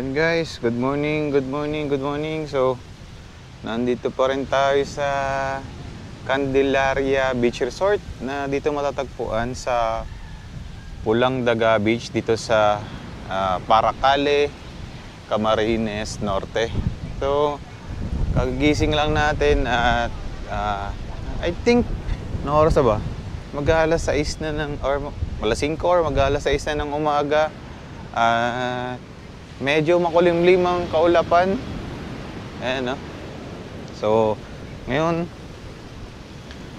Yun guys, good morning, good morning, good morning. So, nandito pa rin tayo sa Candelaria Beach Resort na dito matatagpuan sa Pulang Daga Beach dito sa Paracale, Camarines Norte. So, kagising lang natin at I think, anong oras na ba? Mag-alas 6 na ng, or alas 5 or mag-alas 6 na ng umaga. Medyo makulimlim ang kaulapan. Ayan, no? So, ngayon,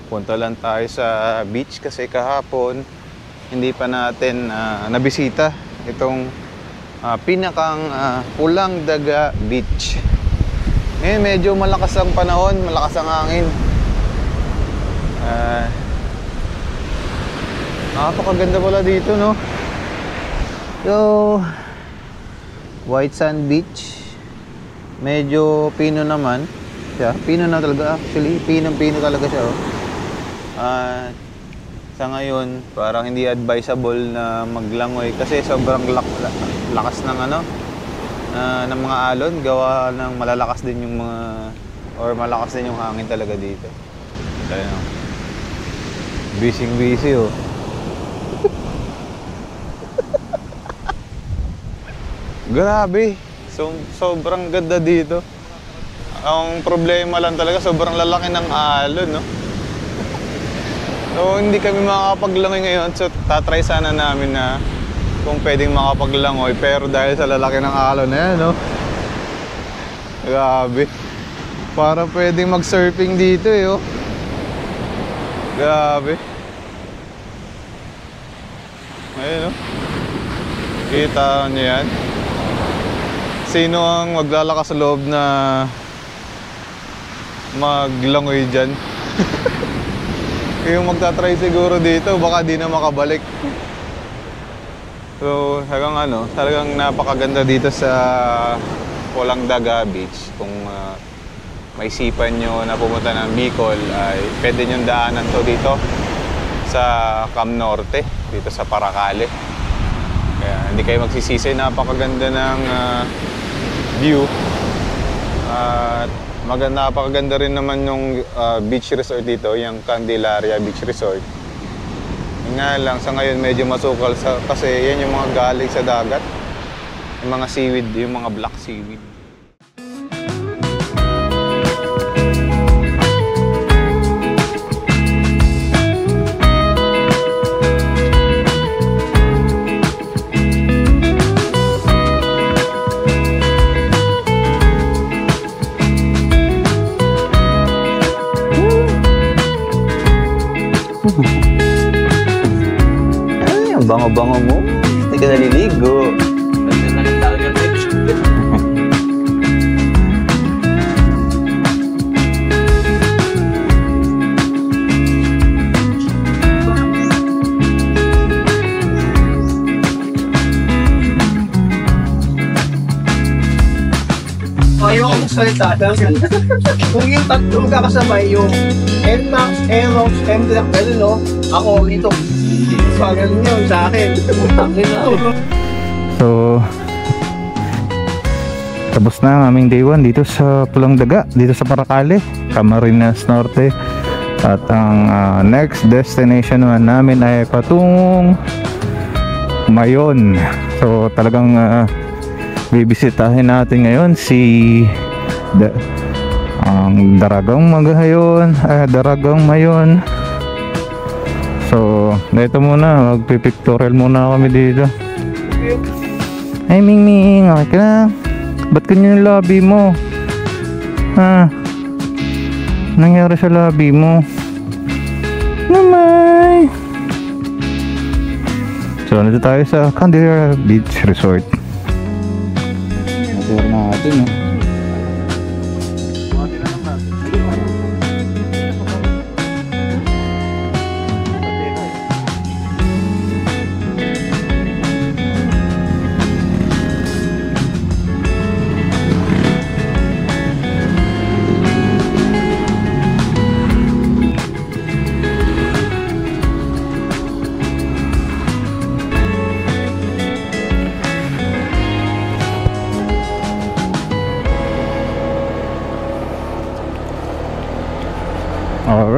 punta lang tayo sa beach kasi kahapon hindi pa natin nabisita itong pinakang Pulang Daga Beach. Ngayon, medyo malakas ang panahon, malakas ang hangin. Napakaganda pala dito, no? So, White Sand Beach. Medyo pino naman siya. Pino na talaga actually. Pino talaga siya, oh. Sa ngayon, parang hindi advisable na maglangoy kasi sobrang lakas ng ng mga alon. Gawa ng malalakas din yung mga, or malakas din yung hangin talaga dito. Ayun, oh. Busy, oh. Grabe. Sobrang ganda dito. Ang problema lang talaga, sobrang lalaki ng alon, no? So, hindi kami makakapaglangoy ngayon. So, tatry sana namin na kung pwedeng makapaglangoy. Pero dahil sa lalaki ng alon na yan, no? Grabe. Para pwedeng mag-surfing dito, eh, oh. Grabe. Ayun, no? Kita nyo yan? Sino ang maglalakas sa loob na maglangoy dyan? Yung magtatry siguro dito, baka di na makabalik. So, talagang napakaganda dito sa Pulang Daga Beach. Kung maisipan nyo na pumunta ng Bicol, ay pwede nyo daanan to dito sa Cam Norte, dito sa Paracale. Kaya hindi kayo magsisisi, napakaganda ng view. At napakaganda rin naman yung beach resort dito, yung Candelaria Beach Resort. Yun nga lang, sa ngayon medyo masukal kasi yan yung mga galing sa dagat. Yung mga seaweed, yung mga black seaweed. Ay, ang bango-bango mo. Hindi ka naliligo. Ganda na ng tao niya, bitch. Ayaw akong salita. Kung yung tatlong kakasabay, yung NMAX, Aerox, M-Track, gano'n, no? Ako, ito. So, gano'n yun sa akin. So, tapos na ang aming day 1 dito sa Pulang Daga, dito sa Paracale, Camarines Norte. At ang next destination namin ay patungong Mayon. So, talagang bibisitahin natin ngayon ang Daragang Magahayon, Daragang Mayon. So, dito muna, magpipictorial muna kami dito. Ay, Ming, okay ka na? Ba't ganyan yung lobby mo? Ha? Nangyari sa lobby mo? Namay! So, nandito tayo sa Candelaria Beach Resort. Tour natin, eh.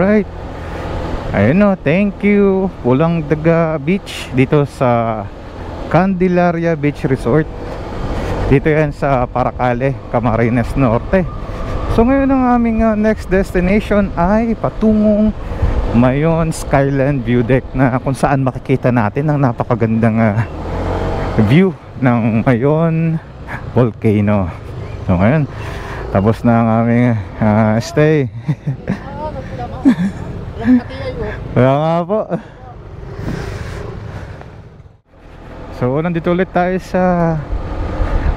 Alright. Ayun o, thank you Pulang Daga Beach dito sa Candelaria Beach Resort. Dito yan sa Paracale, Camarines Norte. So ngayon ang aming next destination ay patungong Mayon Skyline View Deck, na kung saan makikita natin ang napakagandang view ng Mayon Volcano. So ngayon, tapos na ang aming stay. Kaya nga po. So nandito ulit tayo sa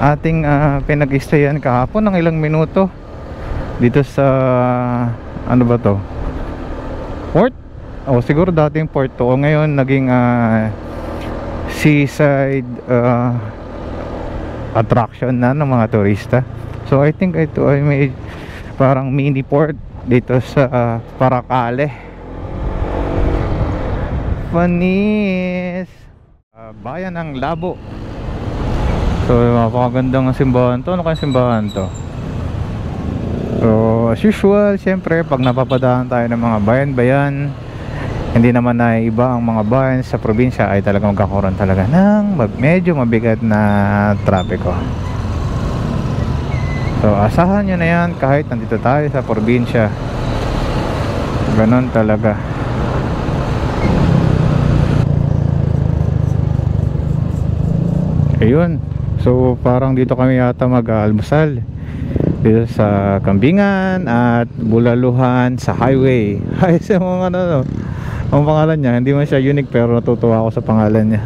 ating pinag-stayan kahapon ng ilang minuto dito sa ano ba to? Port? O siguro dating port to. O ngayon naging seaside attraction na ng mga turista. So I think ito ay may parang mini port dito sa Paracale. Panis bayan ng Labo. So napakagandang simbahan to. Ano kaya simbahan to? So as usual, syempre pag napapadaan tayo ng mga bayan-bayan, hindi naman na iba ang mga bayan sa probinsya, ay talagang magkakaroon talaga ng medyo mabigat na trapiko. So asahan nyo na yan kahit nandito tayo sa probinsya. Ganon talaga. Ayun. So parang dito kami yata mag-almusal dito sa Kambingan at Bulaluhan sa highway. Ay sa mga ano, no? Ang pangalan niya, hindi man siya unique pero natutuwa ako sa pangalan niya.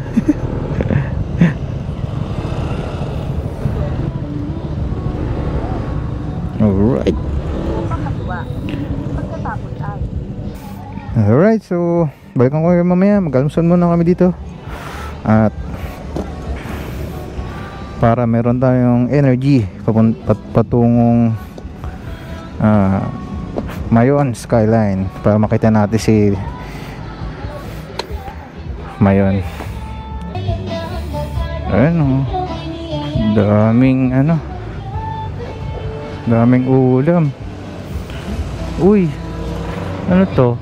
Alright. Alright, so balikan ko kayo mamaya. Mag-almusal muna kami dito. At para meron tayong energy patungong Mayon Skyline, para makita natin si Mayon. Ayun o, daming ulam. Uy, ano to?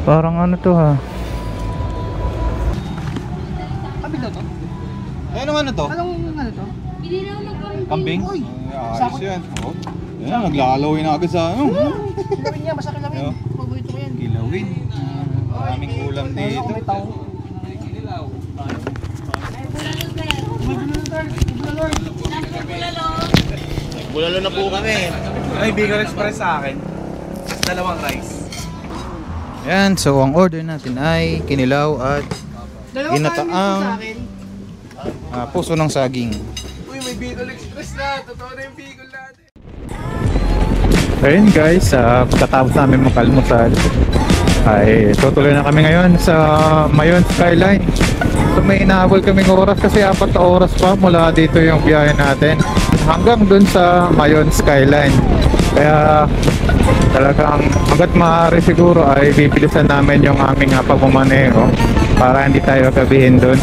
Parang ano to ha? Ano ano to? Anong ano to? Kambing? Ayos yan. Oh. Yan, naglalawin na agad sa ano. Kilawin niya, basta kilawin. Paborito ko yan. Kilawin. Maraming ulam dito. May tao. Bulalo na po kami. Ay, Bicol Express sa akin. Dalawang rice. Yan, so ang order natin ay kinilaw at ginataang puso ng saging. Uy, may Bicol Express na. Totoo na yung Bicol natin. Ayun guys, pagkatapos namin makalmusal ay tutuloy na kami ngayon sa Mayon Skyline. So may inahabol kaming oras kasi 4 na oras pa mula dito yung biyahe natin hanggang dun sa Mayon Skyline. Kaya talagang hanggat maaari siguro ay bibilisan namin yung aming pagmamaneho para hindi tayo gabihin dun.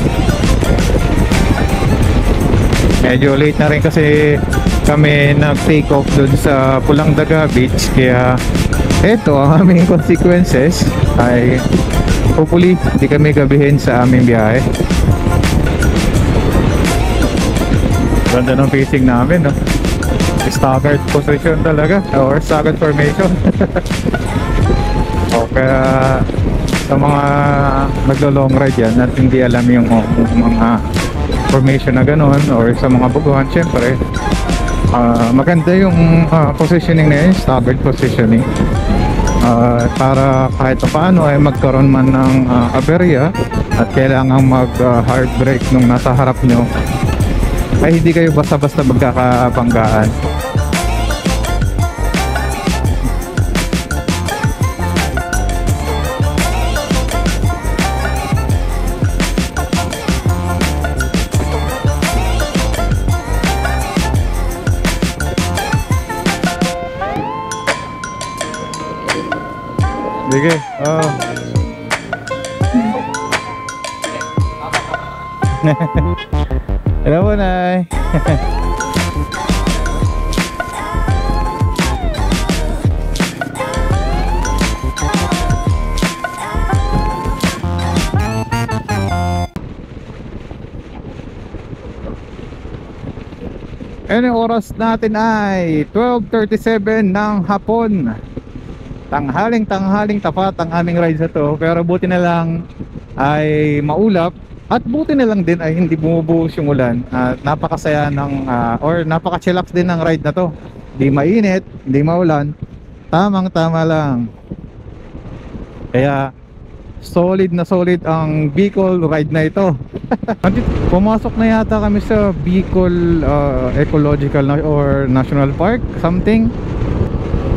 Medyo late na rin kasi kami nag-take off dun sa Pulang Daga Beach, kaya eto ang aming consequences ay hopefully hindi kami gabihin sa aming biyahe. Ganda ng facing namin, no? Staggered position talaga, or staggered formation. O kaya sa mga naglo-long ride yan at hindi alam yung mga formation na gano'n, or sa mga buguhan, syempre maganda yung positioning na yun, staggered positioning, para kahit paano ay magkaroon man ng aberya at kailangan mag hard brake nung nasa harap nyo, ay hindi kayo basta-basta magkakabanggaan. Sige, hello po, Nay. Yung oras natin ay 12:37 ng hapon. Tanghaling tapat ang aming ride na to. Pero buti na lang ay maulap. At buti na lang din ay hindi bumubuhos yung ulan. At napakasaya ng or napaka-chillax din ng ride na to. Hindi mainit, hindi maulan. Tamang tama lang. Kaya solid na solid ang Bicol ride na ito. Pumasok na yata kami sa Bicol Ecological or National Park something.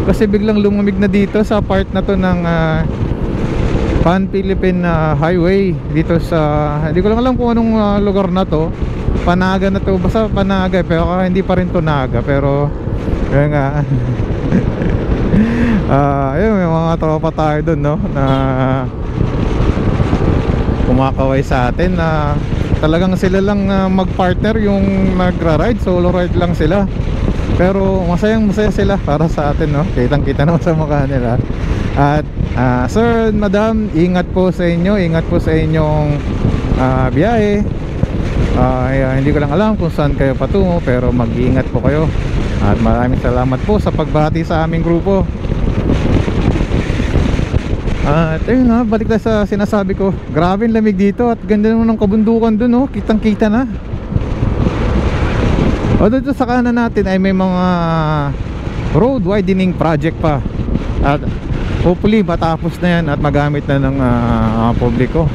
Kasi biglang lumamig na dito sa part na to ng Pan-Philippine Highway dito sa, hindi ko lang alam kung anong lugar na to. Panaga na to, basta Panaga, pero hindi pa rin to Naga, pero yun nga. Ayun, may mga tropa tayo dun, no, na kumakaway sa atin na talagang sila lang mag-partner yung nagra-ride, solo ride lang sila. Pero masayang masaya sila para sa atin, no? Kitang kita naman sa mukha nila. At sir, madam, ingat po sa inyo, ingat po sa inyong biyahe. Hindi ko lang alam kung saan kayo patungo, pero mag-iingat po kayo. At maraming salamat po sa pagbati sa aming grupo. At ayun nga, balik na sa sinasabi ko. Grabe ang lamig dito at ganda naman ng kabundukan dun, oh. Kitang kita na. O dito sa kanan natin ay may mga road widening project pa. At hopefully matapos na yan at magamit na ng publiko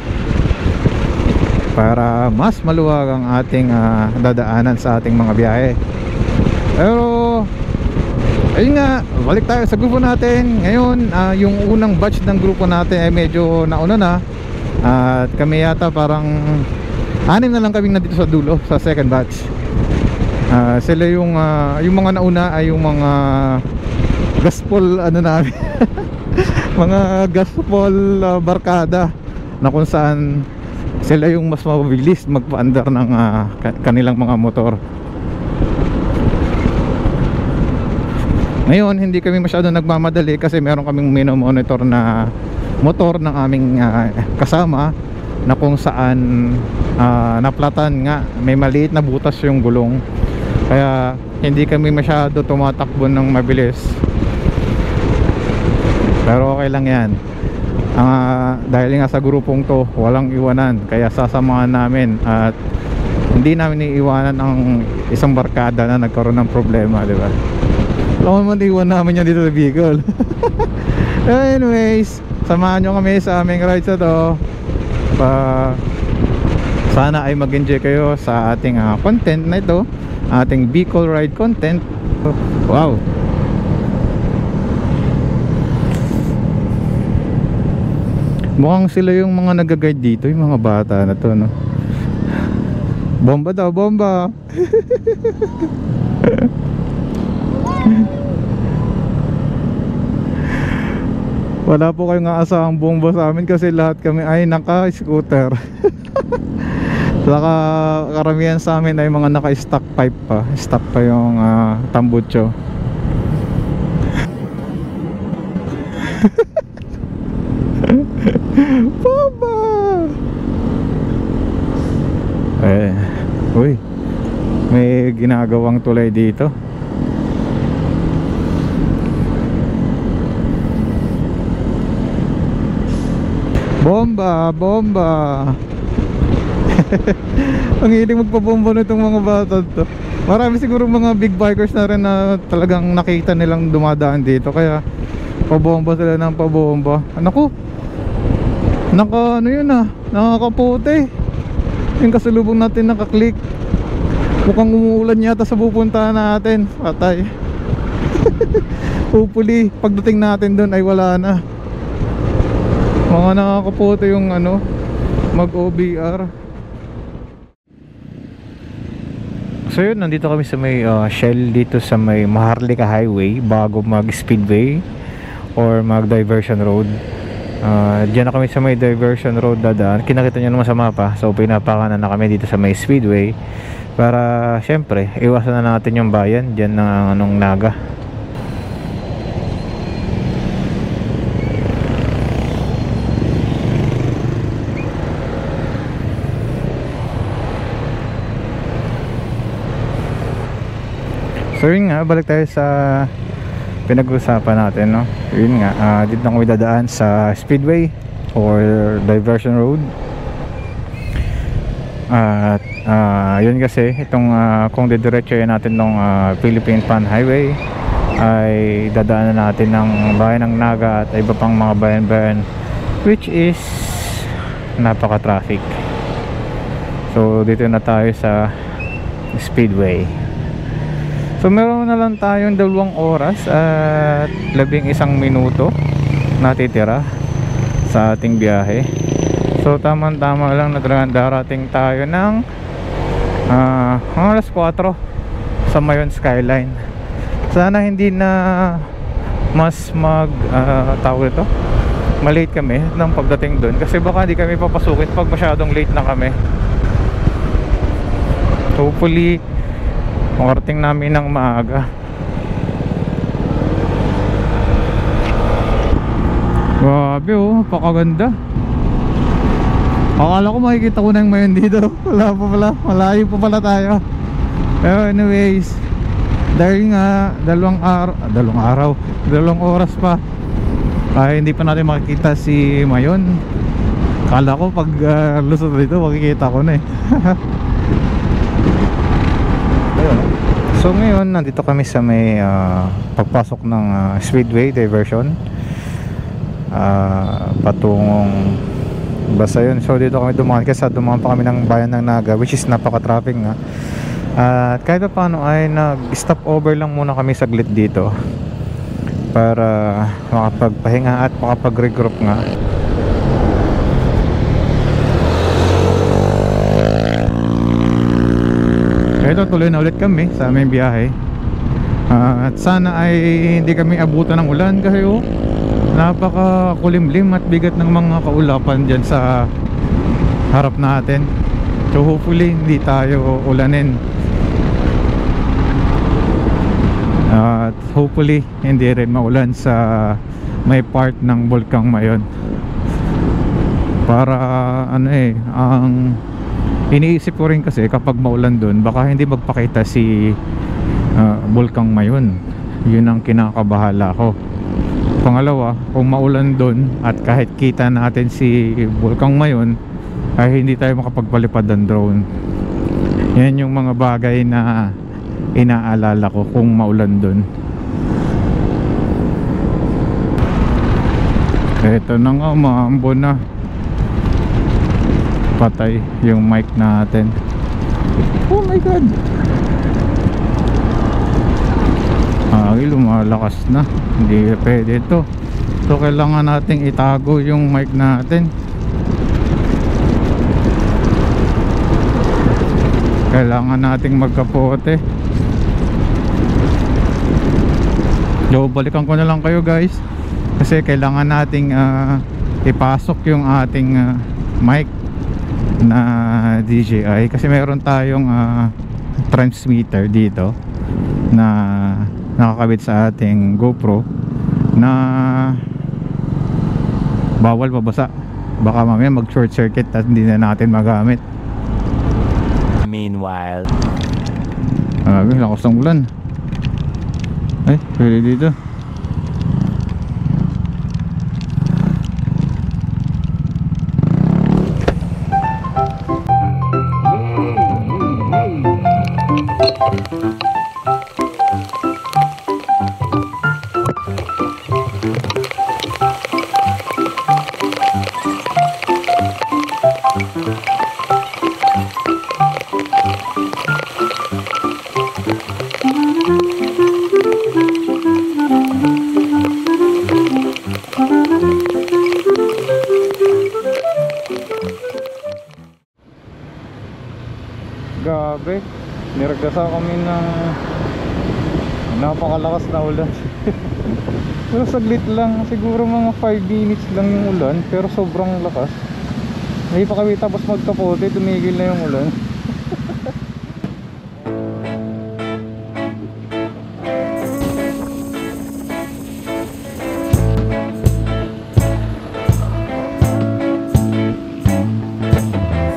para mas maluwag ang ating dadaanan sa ating mga biyahe. Pero ayun nga, balik tayo sa grupo natin. Ngayon, yung unang batch ng grupo natin ay medyo nauna na. At kami yata parang 6 na lang kaming nandito sa dulo, sa second batch. Sila yung mga nauna ay yung mga gaspol ano namin. Mga gaspol barkada na kung saan sila yung mas mabilis magpaandar ng kanilang mga motor. Ngayon, hindi kami masyado nagmamadali kasi meron kaming minomonitor na motor ng aming kasama na kung saan naplatan nga, may maliit na butas yung gulong. Kaya hindi kami masyado tumatakbo ng mabilis. Pero okay lang yan. Dahil nga sa grupong to, walang iwanan. Kaya sasamahan namin at hindi namin iiwanan ang isang barkada na nagkaroon ng problema, di ba? Alam mo, iwan namin yan dito sa Bicol. Anyways, samahan nyo kami sa aming rides na to. Sana ay mag-enjoy kayo sa ating content na ito, ating Bicol ride content. Wow. Mukhang sila yung mga nag-guide dito, yung mga bata na to, no? Bomba daw, bomba. Wala po kayong aasahang bomba sa amin kasi lahat kami ay naka-scooter. Saka karamihan sa amin ay mga naka-stock pipe pa. Stock pa yung tambucho. Bomba! Uy, may ginagawang tulay dito. Bomba, bomba. Ang hiling magpabomba nitong mga bata to. Marami siguro mga big bikers na rin na talagang nakita nilang dumadaan dito, kaya pabomba sila ng pabomba. Naku, ano yun nakakaputi. Yung kasalubong natin nakaklik. Mukhang umuulan yata sa pupuntahan natin. Patay. Hopefully pagdating natin doon ay wala na. Mga nakakaputi yung mag-OBR. So yun, nandito kami sa may Shell dito sa may Maharlika Highway bago mag-speedway or mag-diversion road. Diyan na kami sa may diversion road dadaan. Kinakita nyo naman sa mapa. So pinapakanan na kami dito sa may speedway para syempre iwasan na natin yung bayan diyan ng Naga. So yun nga, balik tayo sa pinag-usapan natin, no? Yun nga, dito na kami dadaan sa Speedway or Diversion Road. At yun kasi, itong kung didiretsoyin natin ng Philippine Pan Highway ay dadaanan natin ng bayan ng Naga at iba pang mga bayan-bayan, which is napaka-traffic. So dito na tayo sa Speedway. So meron na lang tayong 2 oras at 11 minuto natitira sa ating biyahe. So tama-tama lang na darating tayo ng alas 4 sa Mayon Skyline. Sana hindi na mas tawag ito, malate kami ng pagdating doon, kasi baka hindi kami papasukin pag masyadong late na kami. Hopefully makarating namin ng maaga. Grabe oh, pakaganda. Akala ko makikita ko na yung Mayon dito. Wala pa pala, malayo pa pala tayo. Pero anyways, dahil nga 2 oras pa ay hindi pa natin makikita si Mayon. Akala ko pag lusot dito makikita ko na eh. So ngayon nandito kami sa may pagpasok ng Speedway Diversion patungong basta yun. So dito kami dumaan kasi dumaan pa kami ng bayan ng Naga, which is napaka-traffic nga. At kahit pa paano ay nag-stop over lang muna kami saglit dito para makapagpahinga at makapag-regroup nga. Ito, tuloy na ulit kami sa aming biyahe. At sana ay hindi kami abutan ng ulan kasi napaka-kulimlim at bigat ng mga kaulapan dyan sa harap natin. So hopefully hindi tayo ulanin. At hopefully hindi rin maulan sa may part ng Bulkang Mayon. Para ang iniisip ko rin kasi kapag maulan dun, baka hindi magpakita si Bulkang Mayon. Yun ang kinakabahala ko. Pangalawa, kung maulan dun at kahit kita natin si Bulkang Mayon, ay hindi tayo makapagpalipad ng drone. Yan yung mga bagay na inaalala ko kung maulan dun. Eto na nga, maambo na. Patay yung mic natin. Oh my god, lumalakas na. Hindi pwede ito. So kailangan nating itago yung mic natin. Kailangan nating magkapote. So balikan ko na lang kayo guys, kasi kailangan nating ipasok yung ating mic na DJI, kasi meron tayong transmitter dito na nakakabit sa ating GoPro na bawal mabasa. Baka mamaya mag short circuit at hindi na natin magamit. Meanwhile, lakas ng ulan. Ay, pwede dito. Grabe, niragasa kami ng napakalakas na ulan. Pero saglit lang, siguro mga 5 minutes lang yung ulan, pero sobrang lakas. Hindi pa kami tapos magkapote, tumigil na yung ulan.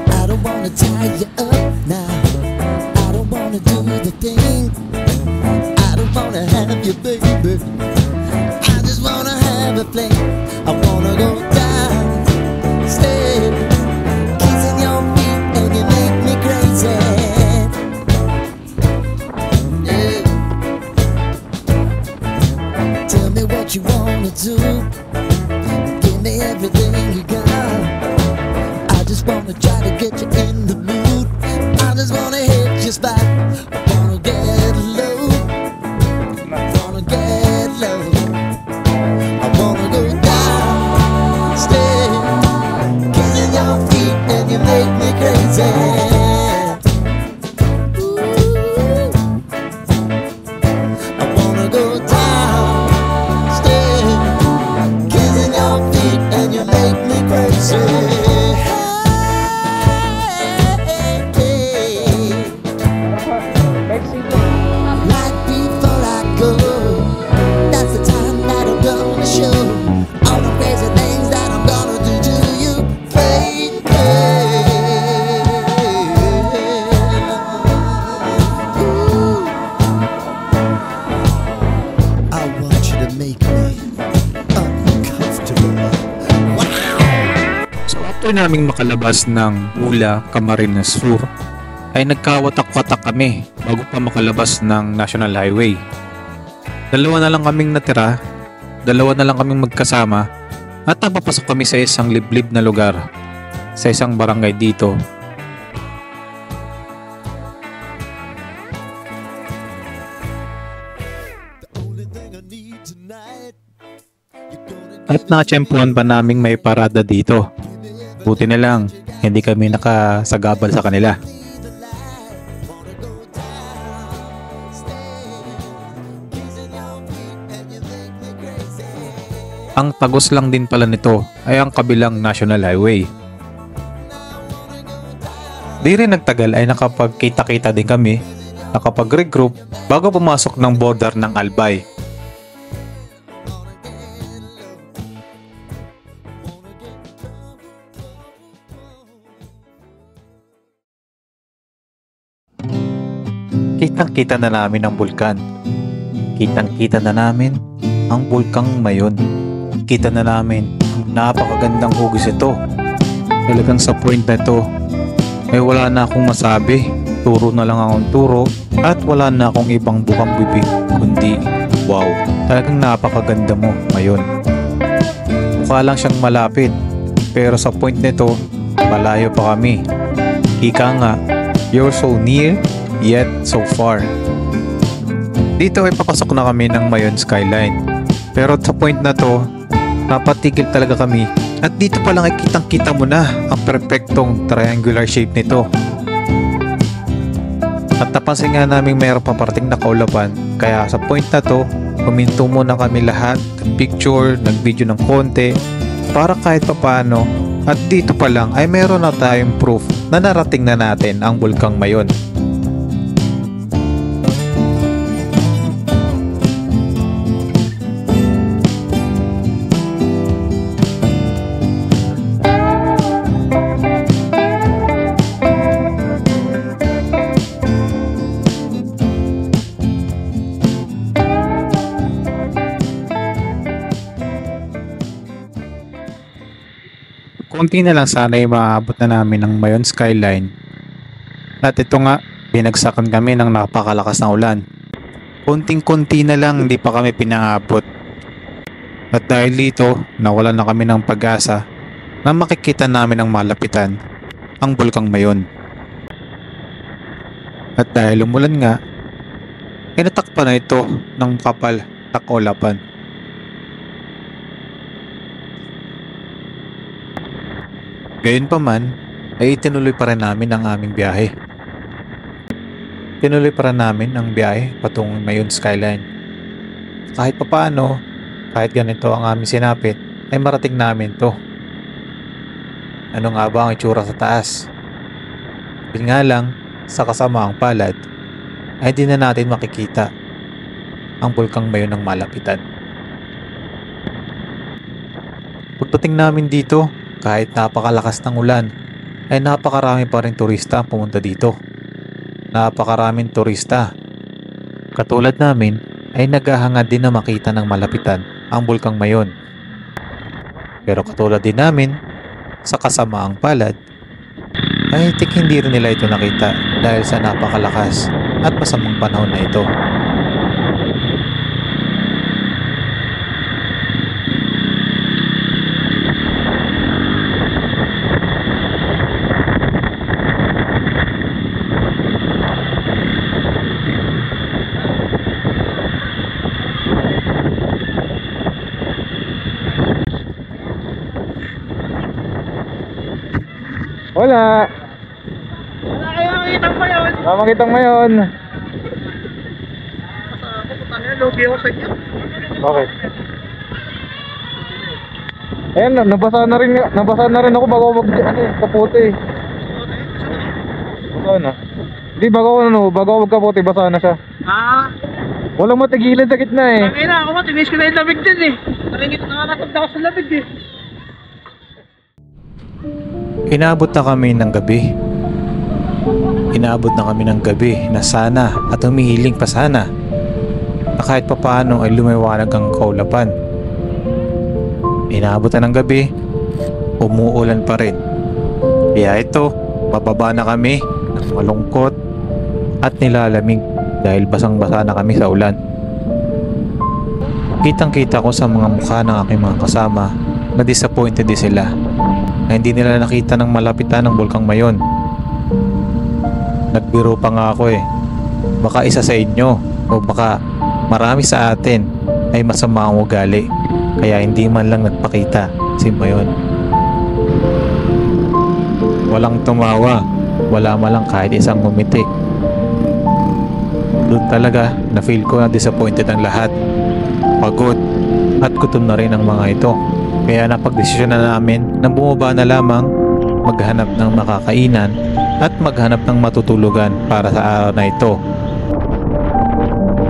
I don't wanna tie you up now. I don't wanna do the thing everything you got. I just wanna try to get you in the mood. I just wanna hit your spot. Wanna get low. Wanna get low. I wanna go down, stay, kissing your feet and you make me crazy. I wanna go down, stay, kissing your feet and you make me crazy. Right before I go, that's the time that I'm gonna show all the crazy things that I'm gonna do to you, baby. Ooh. I want you to make me uncomfortable. So after naming makalabas ng Ula, Camarines Sur, ay nagkawatak-watak kami bago pa makalabas ng National Highway. Dalawa na lang kaming natira, dalawa na lang kaming magkasama, at napapasok kami sa isang liblib na lugar, sa isang barangay dito. At nakatsyempuhan pa naming may parada dito. Buti na lang, hindi kami nakasagabal sa kanila. Ang tagos lang din pala nito ay ang kabilang National Highway. Di rin nagtagal ay nakapagkita-kita din kami, nakapag-regroup bago pumasok ng border ng Albay. Kitang-kita na namin ang bulkan. Kitang-kita na namin ang bulkang Mayon. Kita na namin ang napakagandang hugis ito. Talagang sa point na ito ay wala na akong masabi. Turo na lang akong turo at wala na akong ibang bukang bibig kundi wow, talagang napakaganda mo Mayon. Mukha lang siyang malapit pero sa point nito malayo pa kami. Ika nga, you're so near yet so far. Dito ay papasok na kami ng Mayon Skyline. Pero sa point na to, napatigil talaga kami. At dito pa lang ay kitang-kita mo na ang perfectong triangular shape nito. At napansin nga namin mayroon pa parating na kaulapan. Kaya sa point na to, huminto muna kami lahat, nagpicture, nagvideo ng konti, para kahit papaano. At dito pa lang ay meron na tayong proof na narating na natin ang bulkang Mayon. Kunti na lang sana ay maabot na namin ng Mayon Skyline. At ito nga, binagsakan kami ng napakalakas na ulan. Kunting-kunti na lang, hindi pa kami pinangabot. At dahil dito, nawalan na kami ng pag-asa na makikita namin ang malapitan, ang bulkang Mayon. At dahil umulan nga, inatakpan na ito ng kapal na kaulapan. Gayunpaman ay itinuloy pa rin namin ang aming biyahe. Tinuloy pa rin namin ang biyahe patungong Mayon Skyline. Kahit papaano, kahit ganito ang aming sinapit, ay marating namin to. Ano nga ba ang itsura sa taas? Yun nga lang, sa kasamaang palad, ay di na natin makikita ang bulkang Mayon ng malapitan. Pagdating namin dito, kahit napakalakas ng ulan, ay napakarami pa rin turista ang pumunta dito. Napakaraming turista. Katulad namin, ay naghahangad din na makita ng malapitan ang bulkang Mayon. Pero katulad din namin, sa kasamaang palad, ay hindi rin nila ito nakita dahil sa napakalakas at masamang panahon na ito. Wala. Wala kayo makikita pa yun. Makitang ngayon. Pupunta na, lugi ako sa inyo. Bakit? Ayan, nabasa na rin ako bago ako magkaputi. Basa na. Hindi, bago ako magkaputi, basa na siya. Ah, Walang matigilan sa gitna eh. ang ina, ako tinis ko na yung labig din eh. Nakakatagda ako sa labig eh. Inaabot na kami ng gabi. Inaabot na kami ng gabi na sana at humihiling pa sana na kahit papaano ay lumiwanag ang kaulapan. Inaabot na ng gabi, umuulan pa rin. Kaya ito, bababa na kami ng malungkot at nilalamig dahil basang-basa na kami sa ulan. Kitang-kita ko sa mga mukha ng aking mga kasama na disappointed din sila na hindi nila nakita ng malapitan ng Bulkang Mayon. Nagbiro pa nga ako eh, baka isa sa inyo o baka marami sa atin ay masama ang ugali kaya hindi man lang nagpakita si Mayon. Walang tumawa, wala man lang kahit isang ngumiti. Doon talaga na feel ko na disappointed ang lahat. Pagod at gutom na rin ang mga ito. Kaya napagdesisyon na namin na bumaba na lamang, maghanap ng makakainan at maghanap ng matutulugan para sa araw na ito.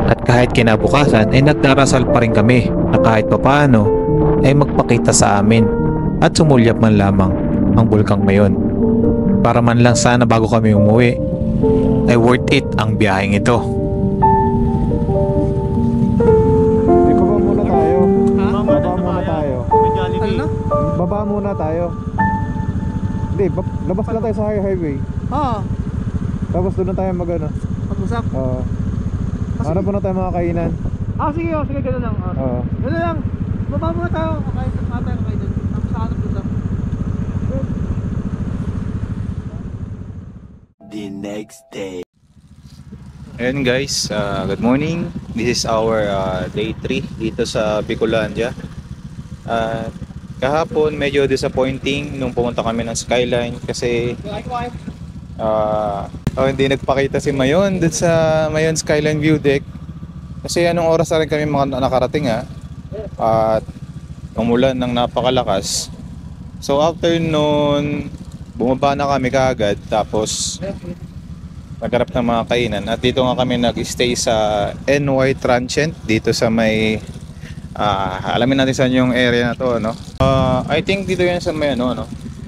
At kahit kinabukasan ay nagdarasal pa rin kami na kahit papaano ay magpakita sa amin at sumulyap man lamang ang Bulkang Mayon. Para man lang sana bago kami umuwi ay worth it ang biyaheng ito. Baba muna tayo. Hindi, labas lang tayo sa highway. Oo. Tapos doon na tayo mag-ano. Pag-usap. Oo. Hanap muna tayo mga kainan. Sige, sige, gano'n lang. Oo. Gano'n lang. Baba muna tayo. Kakain doon. Tapos sa hanap usap. The next day. Ayan guys, good morning. This is our day 3 dito sa Bicolandia. Kahapon medyo disappointing nung pumunta kami ng Skyline kasi hindi nagpakita si Mayon dun sa Mayon Skyline View Deck kasi anong oras na rin kami nakarating at umulan ng napakalakas. So after noon, bumaba na kami kaagad tapos nagharap ng mga kainan at dito nga kami nag-stay sa NY Transient dito sa may alamin natin saan yung area na to, no? I think dito yan sa may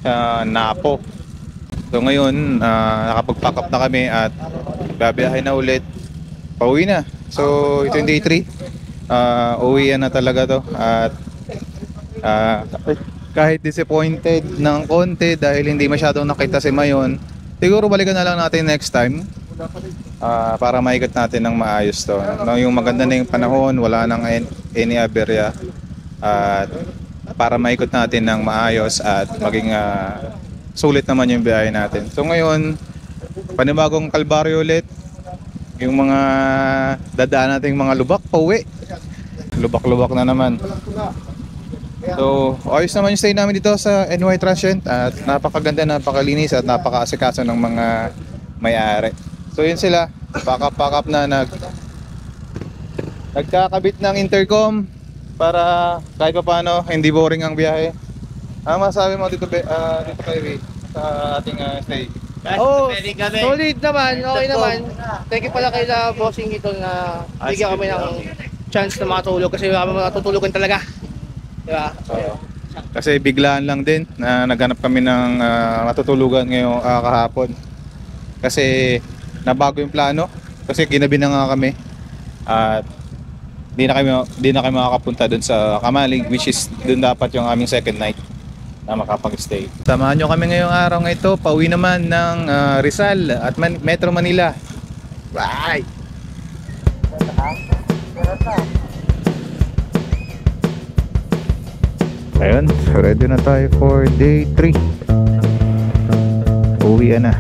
sa Napo. So ngayon nakapag-pack up na kami at babiyahe na ulit, pauwi na. So ito yung day 3, uwian na talaga to at kahit disappointed ng konti dahil hindi masyadong nakita si Mayon, siguro balikan na lang natin next time para maikot natin ng maayos to. Yung maganda na yung panahon, wala nang any aberya at para maikot natin ng maayos at maging sulit naman yung biyahe natin. So ngayon, panibagong kalbaryo ulit. Yung mga dadaan nating mga lubak, pauwi. Lubak-lubak na naman. So, ayos naman yung stay namin dito sa NY Transient at napakaganda, napakalinis at napakaasikaso ng mga may-ari. So yun sila, pack up na nagkakabit ng intercom para kahit pa paano hindi boring ang biyahe. Masabi mo dito kay sa ating stay? Solid naman, okay naman. Thank you pala kay bossing ito na bigyan kami ng chance na makatulog kasi kami matutulugan talaga. Diba? Kasi biglaan lang din na naghanap kami ng matutulugan ngayong kahapon. Kasi nabago yung plano kasi ginabi na nga kami at di na kami makakapunta dun sa Kamalig, which is dun dapat yung aming second night na makapag-stay. Samahan nyo kami ngayong araw nga ito, pauwi naman ng Rizal at Metro Manila. Bye! Ayun, ready na tayo for day 3. Uwi na.